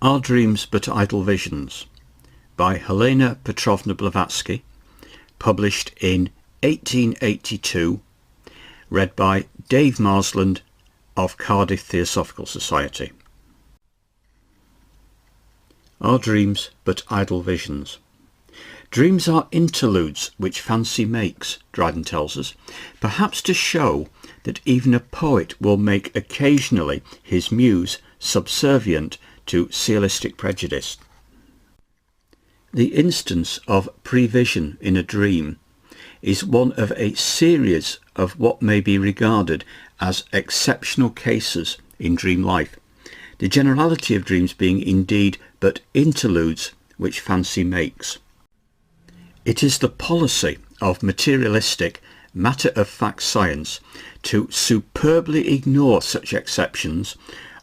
Are Dreams But Idle Visions? By Helena Petrovna Blavatsky, published in 1882, read by Dave Marsland of Cardiff Theosophical Society. Are dreams but idle visions? Dreams are interludes which fancy makes, Dryden tells us, perhaps to show that even a poet will make occasionally his muse subservient to celistic prejudice. The instance of prevision in a dream is one of a series of what may be regarded as exceptional cases in dream life, the generality of dreams being indeed but interludes which fancy makes. It is the policy of materialistic, matter-of-fact science to superbly ignore such exceptions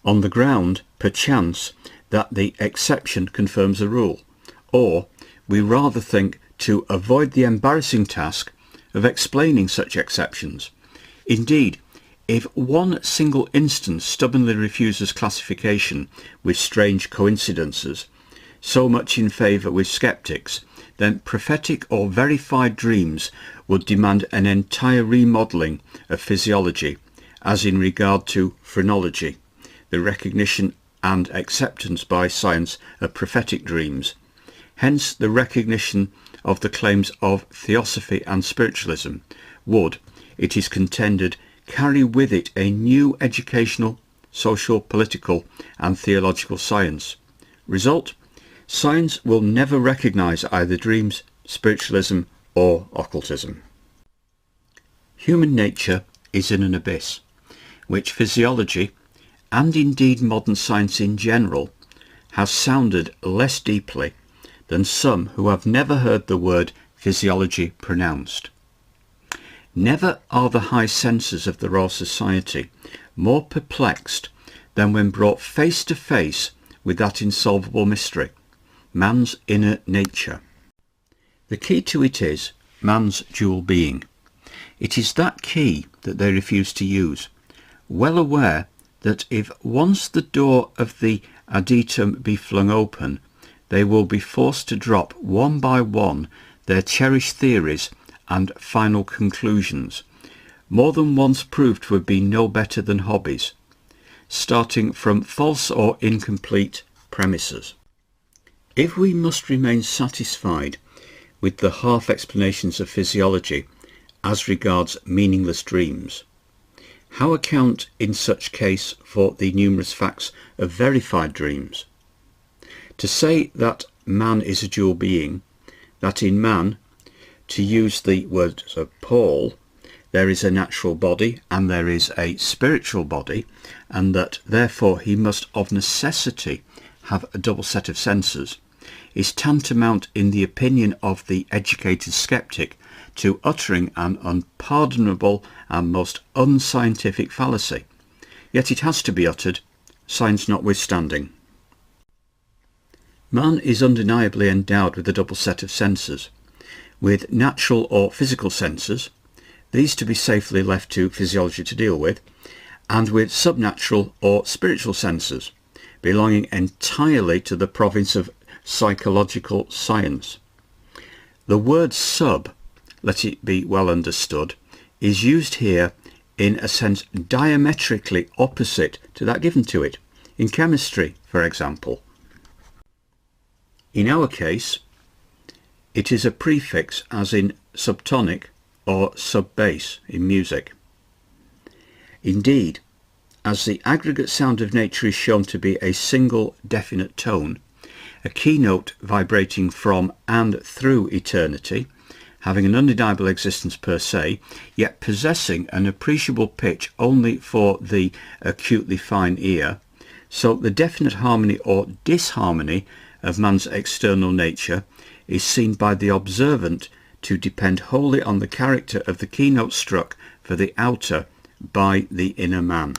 on the ground, perchance, that the exception confirms a rule, or, we rather think, to avoid the embarrassing task of explaining such exceptions. Indeed, if one single instance stubbornly refuses classification with strange coincidences, so much in favour with sceptics, then prophetic or verified dreams would demand an entire remodelling of physiology, as in regard to phrenology, the recognition and acceptance by science of prophetic dreams. Hence the recognition of the claims of Theosophy and spiritualism would, it is contended, carry with it a new educational, social, political and theological science. Result: science will never recognise either dreams, spiritualism or occultism. Human nature is in an abyss, which physiology, and indeed modern science in general, has sounded less deeply than some who have never heard the word physiology pronounced. Never are the high senses of the Royal Society more perplexed than when brought face to face with that insolvable mystery, man's inner nature. The key to it is man's dual being. It is that key that they refuse to use, well aware that if once the door of the adytum be flung open, they will be forced to drop one by one their cherished theories and final conclusions, more than once proved to have been no better than hobbies, starting from false or incomplete premises. If we must remain satisfied with the half explanations of physiology as regards meaningless dreams, how account in such case for the numerous facts of verified dreams? To say that man is a dual being, that in man, to use the words of Paul, there is a natural body and there is a spiritual body, and that therefore he must of necessity have a double set of senses, is tantamount in the opinion of the educated sceptic to uttering an unpardonable and most unscientific fallacy. Yet it has to be uttered, science notwithstanding. Man is undeniably endowed with a double set of senses, with natural or physical senses, these to be safely left to physiology to deal with, and with subnatural or spiritual senses, belonging entirely to the province of psychological science. The word sub, let it be well understood, is used here in a sense diametrically opposite to that given to it, in chemistry, for example. In our case, it is a prefix as in subtonic or sub-bass in music. Indeed, as the aggregate sound of nature is shown to be a single definite tone, a keynote vibrating from and through eternity, having an undeniable existence per se, yet possessing an appreciable pitch only for the acutely fine ear, so the definite harmony or disharmony of man's external nature is seen by the observant to depend wholly on the character of the keynote struck for the outer by the inner man.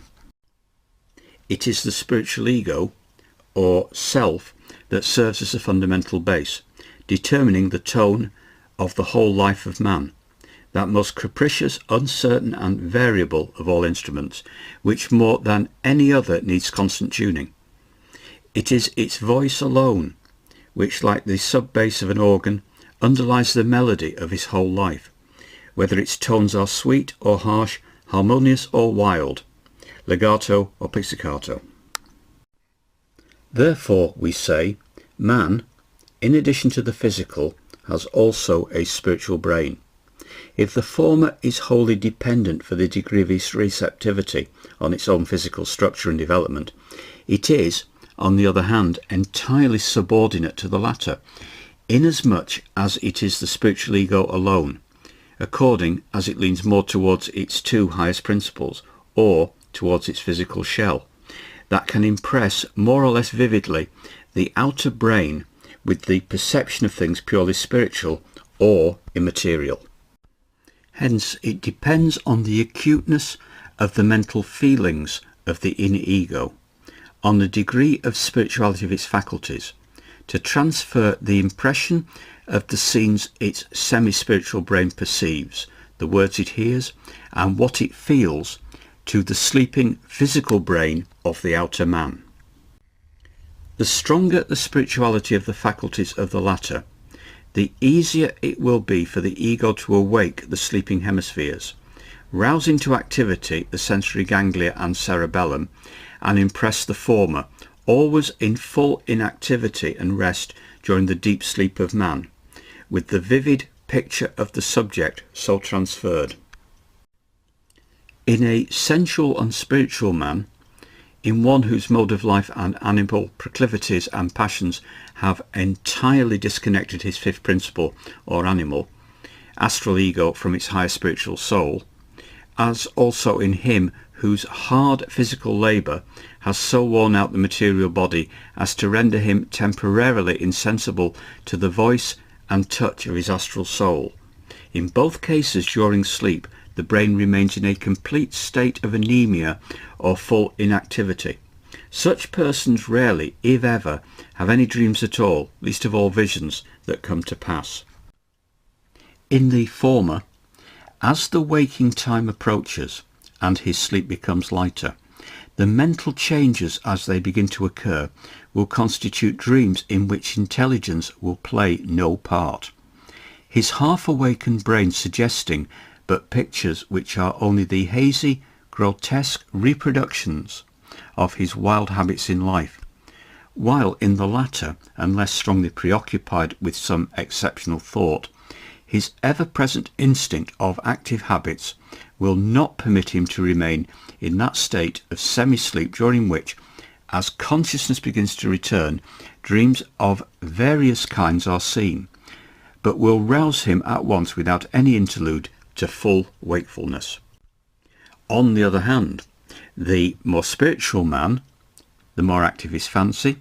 It is the spiritual ego, or self, that serves as a fundamental base, determining the tone of the whole life of man, that most capricious, uncertain and variable of all instruments, which more than any other needs constant tuning. It is its voice alone which, like the sub-bass of an organ, underlies the melody of his whole life, whether its tones are sweet or harsh, harmonious or wild, legato or pizzicato. Therefore, we say, man, in addition to the physical, has also a spiritual brain. If the former is wholly dependent for the degree of its receptivity on its own physical structure and development, it is, on the other hand, entirely subordinate to the latter, inasmuch as it is the spiritual ego alone, according as it leans more towards its two highest principles, or towards its physical shell, that can impress more or less vividly the outer brain with the perception of things purely spiritual or immaterial. Hence, it depends on the acuteness of the mental feelings of the inner ego, on the degree of spirituality of its faculties, to transfer the impression of the scenes its semi-spiritual brain perceives, the words it hears, and what it feels to the sleeping physical brain of the outer man. The stronger the spirituality of the faculties of the latter, the easier it will be for the ego to awake the sleeping hemispheres, rouse into activity the sensory ganglia and cerebellum, and impress the former, always in full inactivity and rest during the deep sleep of man, with the vivid picture of the subject so transferred. In a sensual and spiritual man, in one whose mode of life and animal proclivities and passions have entirely disconnected his fifth principle or animal, astral ego, from its higher spiritual soul, as also in him whose hard physical labour has so worn out the material body as to render him temporarily insensible to the voice and touch of his astral soul. In both cases during sleep, the brain remains in a complete state of anemia or full inactivity. Such persons rarely, if ever, have any dreams at all, least of all visions that come to pass. In the former, as the waking time approaches and his sleep becomes lighter, the mental changes as they begin to occur will constitute dreams in which intelligence will play no part, his half-awakened brain suggesting but pictures which are only the hazy, grotesque reproductions of his wild habits in life, while in the latter, unless strongly preoccupied with some exceptional thought, his ever-present instinct of active habits will not permit him to remain in that state of semi-sleep during which, as consciousness begins to return, dreams of various kinds are seen, but will rouse him at once without any interlude to full wakefulness. On the other hand, the more spiritual man, the more active his fancy,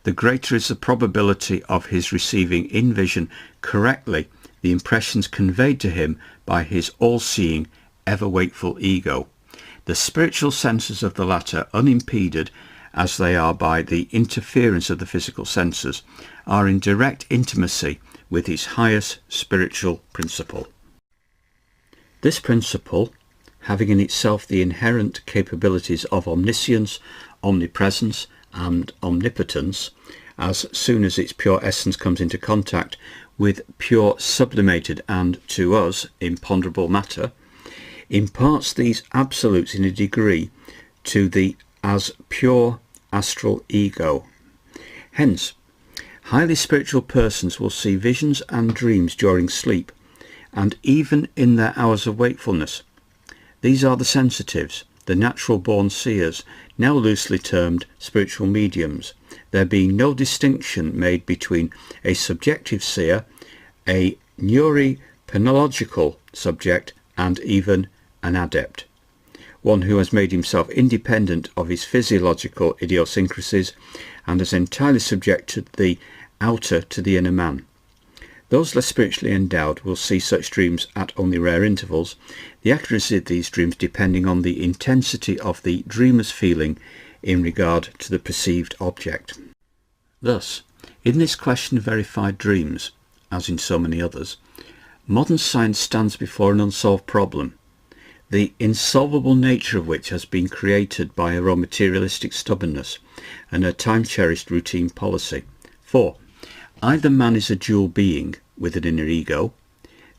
the greater is the probability of his receiving in vision correctly the impressions conveyed to him by his all-seeing, ever-wakeful ego. The spiritual senses of the latter, unimpeded as they are by the interference of the physical senses, are in direct intimacy with his highest spiritual principle. This principle, having in itself the inherent capabilities of omniscience, omnipresence, and omnipotence, as soon as its pure essence comes into contact with pure sublimated and, to us, imponderable matter, imparts these absolutes in a degree to the as pure astral ego. Hence, highly spiritual persons will see visions and dreams during sleep, and even in their hours of wakefulness. These are the sensitives, the natural-born seers, now loosely termed spiritual mediums, there being no distinction made between a subjective seer, a neuropenological subject, and even an adept, one who has made himself independent of his physiological idiosyncrasies and is entirely subject to the outer to the inner man. Those less spiritually endowed will see such dreams at only rare intervals, the accuracy of these dreams depending on the intensity of the dreamer's feeling in regard to the perceived object. Thus, in this question of verified dreams, as in so many others, modern science stands before an unsolved problem. the insolvable nature of which has been created by her own materialistic stubbornness and her time-cherished routine policy. 4. Either man is a dual being with an inner ego,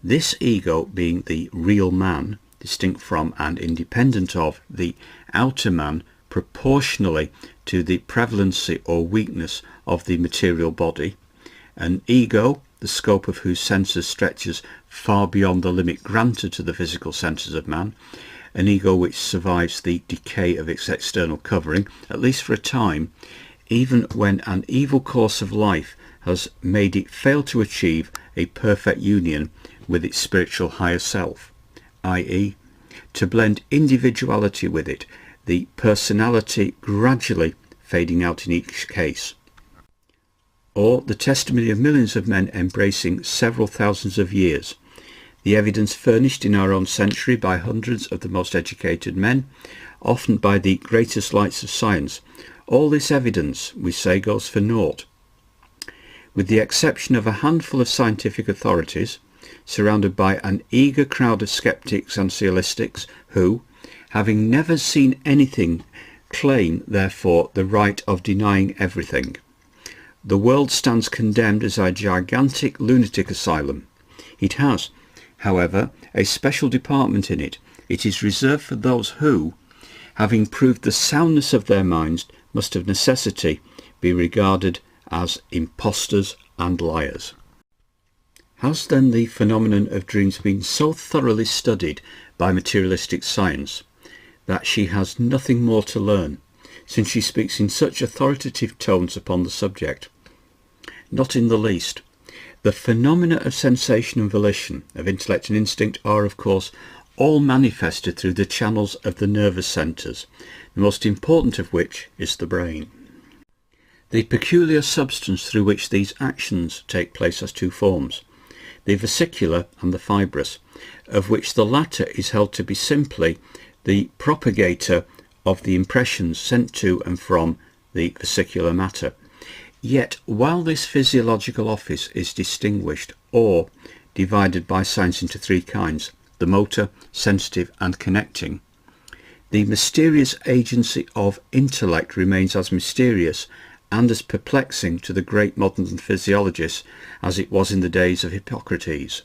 this ego being the real man, distinct from and independent of the outer man proportionally to the prevalency or weakness of the material body, an ego, the scope of whose senses stretches far beyond the limit granted to the physical senses of man, an ego which survives the decay of its external covering, at least for a time, even when an evil course of life has made it fail to achieve a perfect union with its spiritual higher self, i.e., to blend individuality with it, the personality gradually fading out in each case. Or the testimony of millions of men embracing several thousands of years, the evidence furnished in our own century by hundreds of the most educated men, often by the greatest lights of science. All this evidence, we say, goes for naught. With the exception of a handful of scientific authorities, surrounded by an eager crowd of skeptics and theolistics who, having never seen anything, claim, therefore, the right of denying everything. The world stands condemned as a gigantic lunatic asylum. It has, however, a special department in it. It is reserved for those who, having proved the soundness of their minds, must of necessity be regarded as impostors and liars. Has then the phenomenon of dreams been so thoroughly studied by materialistic science that she has nothing more to learn, since she speaks in such authoritative tones upon the subject? Not in the least. The phenomena of sensation and volition, of intellect and instinct, are, of course, all manifested through the channels of the nervous centres, the most important of which is the brain. The peculiar substance through which these actions take place has two forms, the vesicular and the fibrous, of which the latter is held to be simply the propagator of the impressions sent to and from the vesicular matter. Yet, while this physiological office is distinguished or divided by science into three kinds, the motor, sensitive and connecting, the mysterious agency of intellect remains as mysterious and as perplexing to the great modern physiologists as it was in the days of Hippocrates.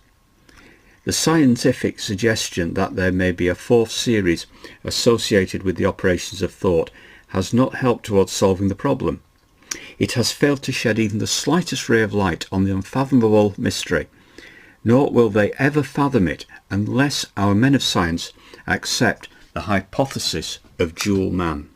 The scientific suggestion that there may be a fourth series associated with the operations of thought has not helped towards solving the problem. It has failed to shed even the slightest ray of light on the unfathomable mystery, nor will they ever fathom it unless our men of science accept the hypothesis of dual man.